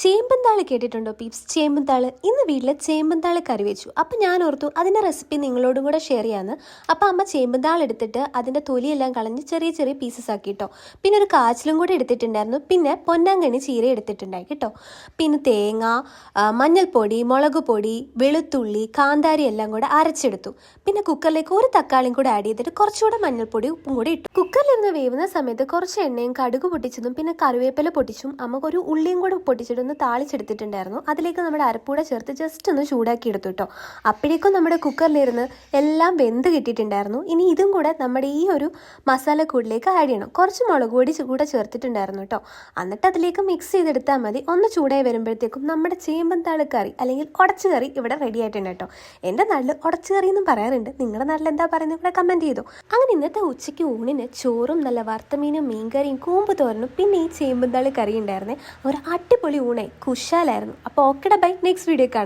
ചേമ്പന്താള് കേട്ടിട്ടുണ്ടോ പീപ്സ്? ചേമ്പന്താള് ഇന്ന് വീട്ടിൽ ചേമ്പന്താള് കറി വെച്ചു. അപ്പം ഞാൻ ഓർത്തു അതിൻ്റെ റെസിപ്പി നിങ്ങളോടും കൂടെ ഷെയർ ചെയ്യാമെന്ന്. അപ്പം അമ്മ ചേമ്പന്താൾ എടുത്തിട്ട് അതിൻ്റെ തൊലിയെല്ലാം കളഞ്ഞ് ചെറിയ ചെറിയ പീസസ് ആക്കി കേട്ടോ. പിന്നെ ഒരു കാച്ചിലും കൂടെ എടുത്തിട്ടുണ്ടായിരുന്നു. പിന്നെ പൊന്നാങ്കണ്ണി ചീര എടുത്തിട്ടുണ്ടായി കേട്ടോ. പിന്നെ തേങ്ങ, മഞ്ഞൾപ്പൊടി, മുളക് പൊടി, വെളുത്തുള്ളി, കാന്താരി എല്ലാം കൂടെ അരച്ചെടുത്തു. പിന്നെ കുക്കറിലേക്ക് ഒരു തക്കാളിയും കൂടെ ആഡ് ചെയ്തിട്ട് കുറച്ചുകൂടെ മഞ്ഞൾപ്പൊടി, ഉപ്പും കൂടി ഇട്ടു. കുക്കറിലിരുന്ന് വേവുന്ന സമയത്ത് കുറച്ച് എണ്ണയും കടുക് പൊട്ടിച്ചതും പിന്നെ കറിവേപ്പില പൊട്ടിച്ചും അമ്മ ഒരു ഉള്ളിയും കൂടെ പൊട്ടിച്ചിട്ട് ഒന്ന് താളിച്ചെടുത്തിട്ടുണ്ടായിരുന്നു. അതിലേക്ക് നമ്മുടെ അരപ്പൂടെ ചേർത്ത് ജസ്റ്റ് ഒന്ന് ചൂടാക്കി എടുത്തു കേട്ടോ. അപ്പോഴേക്കും നമ്മുടെ കുക്കറിലിരുന്ന് എല്ലാം വെന്ത് കിട്ടിയിട്ടുണ്ടായിരുന്നു. ഇനി ഇതും കൂടെ നമ്മുടെ ഈ ഒരു മസാലക്കൂടിലേക്ക് ആഡ് ചെയ്യണം. കുറച്ച് മുളക് പൊടി കൂടെ ചേർത്തിട്ടുണ്ടായിരുന്നു കേട്ടോ. എന്നിട്ട് അതിലേക്ക് മിക്സ് ചെയ്തെടുത്താൽ മതി. ഒന്ന് ചൂടായി വരുമ്പോഴത്തേക്കും നമ്മുടെ ചേമ്പന്താള് കറി അല്ലെങ്കിൽ ഉടച്ചു കറി ഇവിടെ റെഡി ആയിട്ടുണ്ട് കേട്ടോ. എൻ്റെ നാട്ടിൽ ഉടച്ചു കറി എന്നും പറയാറുണ്ട്. നിങ്ങളുടെ നാട്ടിൽ എന്താ പറയുന്നത് കൂടെ കമൻറ്റ് ചെയ്തു. അങ്ങനെ ഇന്നത്തെ ഉച്ചയ്ക്ക് ഊണിന് ചോറും നല്ല വറുത്തമീനും മീൻകറിയും കൂമ്പ് തോരനും പിന്നെ ഈ ചേമ്പന്താള് കറി ഉണ്ടായിരുന്നേ. ഒരു അടിപൊളി ഊണായി, കുശാലായിരുന്നു. അപ്പോൾ ഓക്കെടാ, ബൈ, നെക്സ്റ്റ് വീഡിയോ കാണാം.